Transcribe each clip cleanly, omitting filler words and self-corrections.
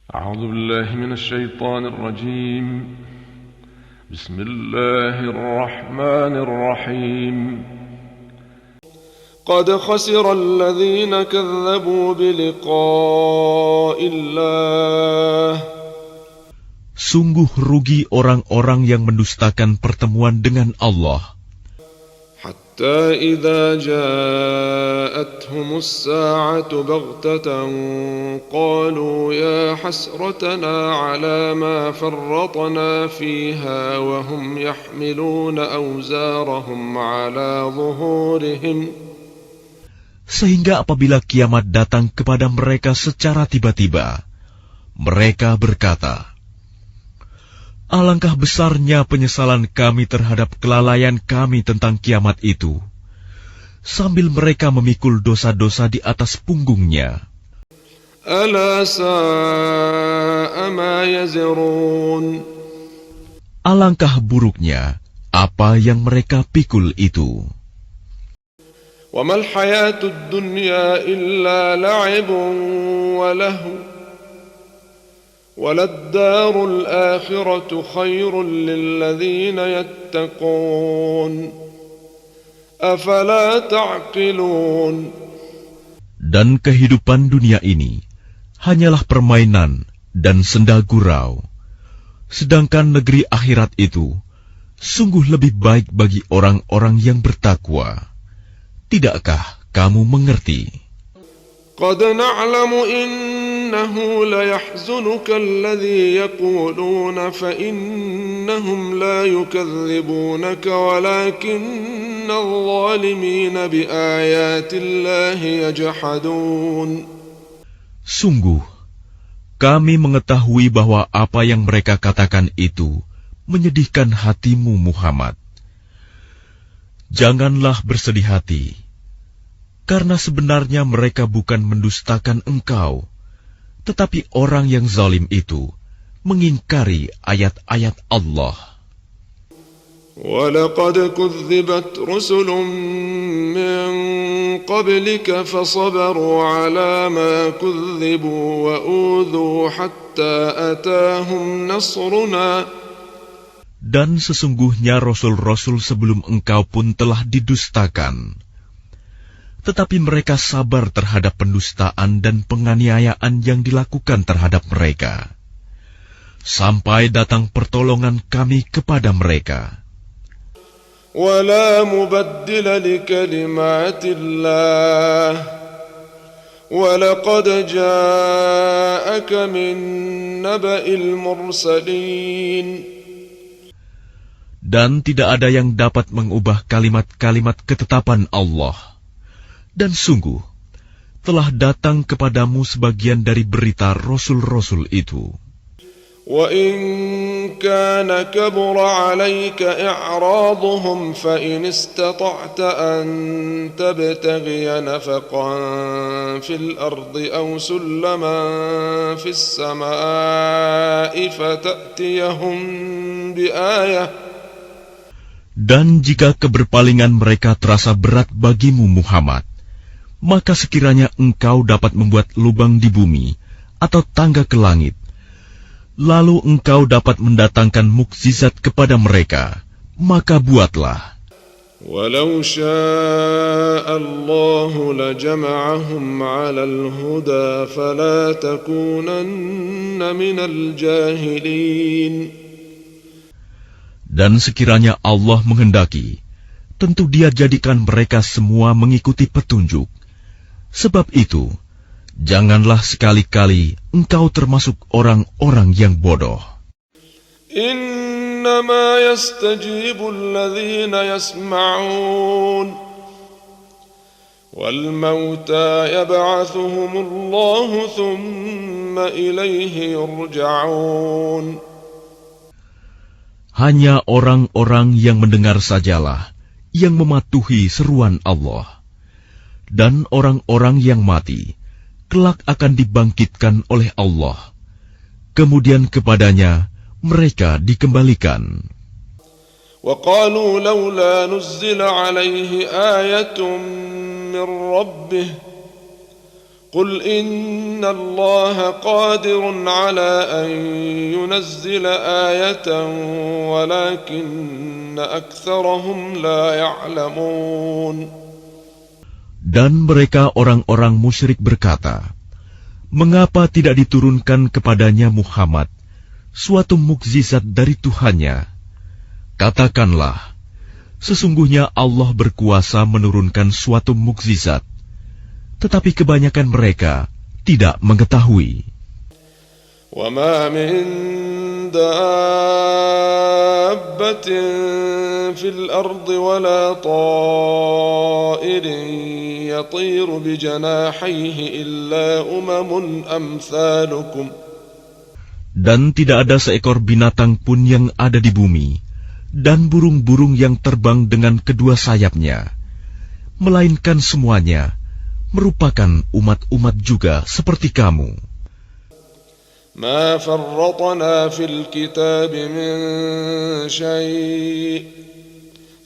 أعوذ بالله من الشيطان الرجيم بسم الله الرحمن الرحيم قد خسر الذين كذبوا بلقاء الله Sungguh rugi orang-orang yang mendustakan pertemuan dengan Allah. حتى إذا جاءتهم الساعة بغتة قالوا يا حسرتنا على ما فرطنا فيها وهم يحملون أوزارهم على ظهورهم. Sehingga apabila kiamat datang kepada mereka secara tiba-tiba, mereka berkata, alangkah besarnya penyesalan kami terhadap kelalaian kami tentang kiamat itu, sambil mereka memikul dosa-dosa di atas punggungnya. Ala sa'a ma yazirun. Alangkah buruknya apa yang mereka pikul itu. Wa mal hayatud dunya illa la'ibun wa lahu. وَلَلدَّارُ الْآخِرَةُ خَيْرٌ لِلَّذِينَ يَتَّقُونَ أَفَلَا تَعْقِلُونَ. Dan kehidupan dunia ini hanyalah permainan dan senda gurau, sedangkan negeri akhirat itu sungguh lebih baik bagi orang-orang yang bertakwa. Tidakkah kamu mengerti? قَدْ نَعْلَمُ إِنَّهُ لَيَحْزُنُكَ الَّذِي يَقُولُونَ فَإِنَّهُمْ لَا يُكَذِّبُونَكَ وَلَكِنَّ الظَّالِمِينَ بِآيَاتِ اللَّهِ يَجْحَدُونَ. Sungguh, kami mengetahui bahwa apa yang mereka katakan itu menyedihkan hatimu, Muhammad. Janganlah bersedih hati, karena sebenarnya mereka bukan mendustakan engkau, tetapi orang yang zalim itu mengingkari ayat-ayat Allah. وَلَقَدْ كُذِّبَتْ رُسُلٌ مِّن قَبْلِكَ فَصَبَرُوا عَلَى مَا كُذِّبُوا وَأُوذُوا حَتَّى أَتَاهُمْ نَصْرُنَا. Dan sesungguhnya rasul-rasul sebelum engkau pun telah didustakan. Tetapi mereka sabar terhadap pendustaan dan penganiayaan yang dilakukan terhadap mereka, sampai datang pertolongan kami kepada mereka. وَلَا مُبَدِّلَ لِكَلِمَاتِ اللَّهِ وَلَقَدْ جَاءَكَ مِن نَّبَإِ الْمُرْسَلِينَ. Dan tidak ada yang dapat mengubah kalimat-kalimat ketetapan Allah. Dan sungguh, telah datang kepadamu sebagian dari berita Rasul-Rasul itu. وَإِن كَانَ كَبُرَ عَلَيْكَ إِعْرَاضُهُمْ فَإِنِ اسْتَطَعْتَ أَن تَبْتَغِيَ نَفَقًا فِي الْأَرْضِ أَوْ سُلَّمًا فِي السَّمَاءِ فَتَأْتِيَهُم بِآيَةٍ. Dan jika keberpalingan mereka terasa berat bagimu, Muhammad, maka sekiranya engkau dapat membuat lubang di bumi atau tangga ke langit, lalu engkau dapat mendatangkan mukjizat kepada mereka, maka buatlah. وَلَوْ شَاءَ اللَّهُ لَجَمَعَهُمْ عَلَى الْهُدَى فَلَا تَكُونَنَّ مِنَ الْجَاهِلِينَ. Dan sekiranya Allah menghendaki, tentu Dia jadikan mereka semua mengikuti petunjuk. Sebab itu, janganlah sekali-kali engkau termasuk orang-orang yang bodoh. Innama yastajibu alladhina yasma'un wal mauta yab'athuhumullahu thumma ilayhi yurja'un. Hanya orang-orang yang mendengar sajalah yang mematuhi seruan Allah. Dan orang-orang yang mati kelak akan dibangkitkan oleh Allah. Kemudian kepadanya mereka dikembalikan. وَقَالُوا لَوْلَا نُزِّلَ عَلَيْهِ آيَةٌ مِّن رَّبِّهِ قل إن الله قادر على أن ينزل آية ولكن أكثرهم لا يعلمون. Dan mereka orang-orang musyrik berkata, mengapa tidak diturunkan kepadanya Muhammad suatu mukjizat dari Tuhannya? Katakanlah, sesungguhnya Allah berkuasa menurunkan suatu mukjizat, tetapi kebanyakan mereka tidak mengetahui. وَمَا مِن دَابَّةٍ فِي الْأَرْضِ وَلَا طَائِرٍ يَطِيرُ بِجَنَاحَيْهِ إِلَّا أَمْثَالُكُمْ. Dan tidak ada seekor binatang pun yang ada di bumi, dan burung-burung yang terbang dengan kedua sayapnya, melainkan semuanya merupakan umat-umat juga seperti kamu. ما فرطنا في الكتاب من شيء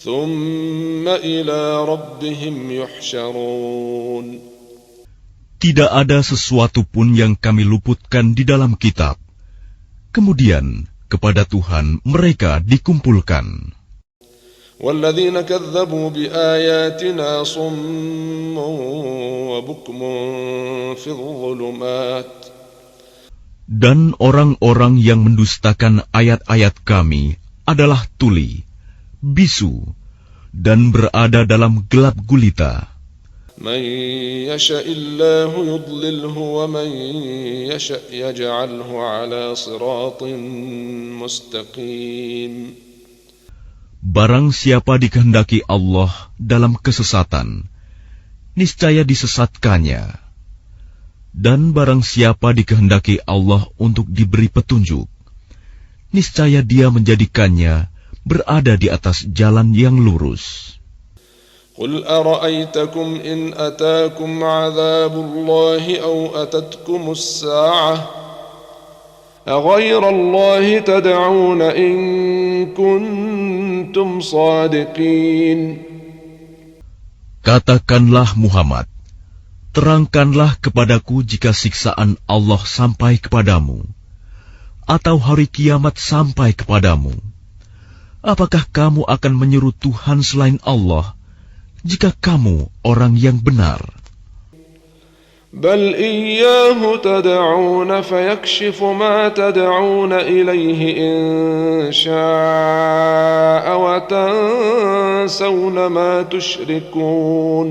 ثم إلى ربهم يحشرون. Tidak ada sesuatu pun yang kami luputkan di dalam kitab. Kemudian kepada Tuhan mereka dikumpulkan. والذين كذبوا بآياتنا صم وبكم في الظلمات. Dan orang-orang yang mendustakan ayat-ayat kami adalah tuli, bisu, dan berada dalam gelap gulita. من يشاء الله يضلله ومن يشاء يجعله على صراط مستقيم. Barang siapa dikehendaki Allah dalam kesesatan, niscaya disesatkannya. Dan barang siapa dikehendaki Allah untuk diberi petunjuk, niscaya Dia menjadikannya berada di atas jalan yang lurus. قل أرأيتكم إن أتاكم عذاب الله أو أتتكم الساعة أغير الله تدعون إن كنتم صادقين. Katakanlah Muhammad, terangkanlah kepadaku jika siksaan Allah sampai kepadamu, atau hari kiamat sampai kepadamu. Apakah kamu akan menyeru Tuhan selain Allah, jika kamu orang yang benar? بل إياه تدعون فيكشف ما تدعون إليه إن شاء وتنسون ما تشركون.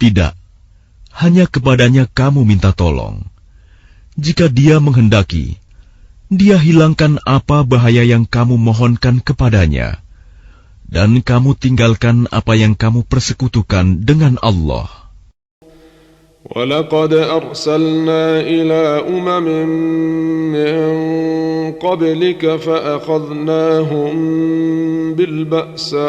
Tidak, hanya kepadanya kamu minta tolong. Jika Dia menghendaki, Dia hilangkan apa bahaya yang kamu mohonkan kepadanya, dan kamu tinggalkan apa yang kamu persekutukan dengan Allah. وَلَقَدْ أَرْسَلْنَا إِلَى أُمَمٍ مِّن قَبْلِكَ فَأَخَذْنَاهُم بِالْبَأْسَاءِ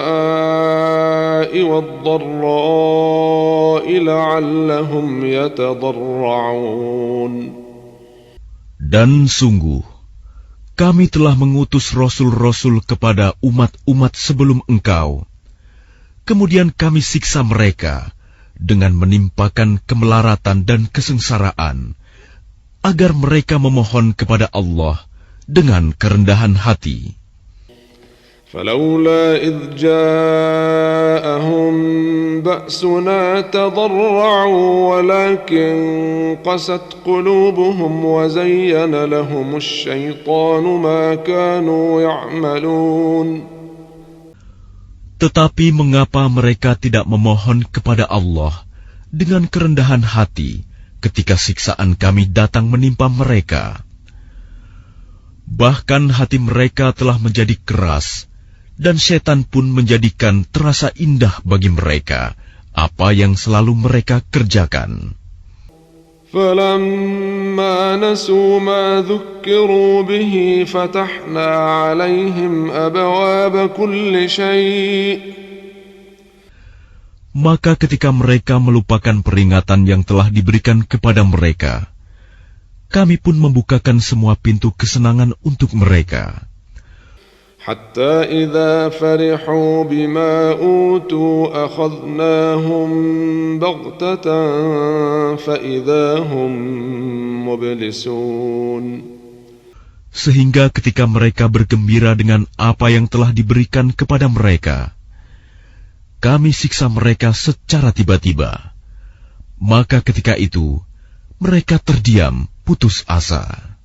وَالضَّرَّاءِ لَعَلَّهُمْ يَتَضَرَّعُونَ. Dan sungguh, kami telah mengutus rasul-rasul kepada umat-umat sebelum engkau. Kemudian kami siksa mereka dengan menimpakan kemelaratan dan kesengsaraan, agar mereka memohon kepada Allah dengan kerendahan hati. فَلَوْلَا إِذْ جَاءَهُم بَأْسُنَا تَضَرَّعُوا وَلَكِنْ قَسَتْ قُلُوبُهُمْ وَزَيَّنَ لَهُمُ الشَّيْطَانُ مَا كَانُوا يَعْمَلُونَ. Tetapi mengapa mereka tidak memohon kepada Allah dengan kerendahan hati ketika siksaan kami datang menimpa mereka? Bahkan hati mereka telah menjadi keras, dan setan pun menjadikan terasa indah bagi mereka apa yang selalu mereka kerjakan. فَلَمَّا نَسُوا مَا ذُكِّرُوا بِهِ فَتَحْنَا عَلَيْهِمْ أَبْوَابَ كُلِّ شَيْءٍ. Maka ketika mereka melupakan peringatan yang telah diberikan kepada mereka, kami pun membukakan semua pintu kesenangan untuk mereka. حتى إذا فرحوا بما أوتوا أخذناهم بغتة فإذا هم مبلسون. Sehingga ketika mereka bergembira dengan apa yang telah diberikan kepada mereka, kami siksa mereka secara tiba-tiba. Maka ketika itu mereka terdiam, putus asa.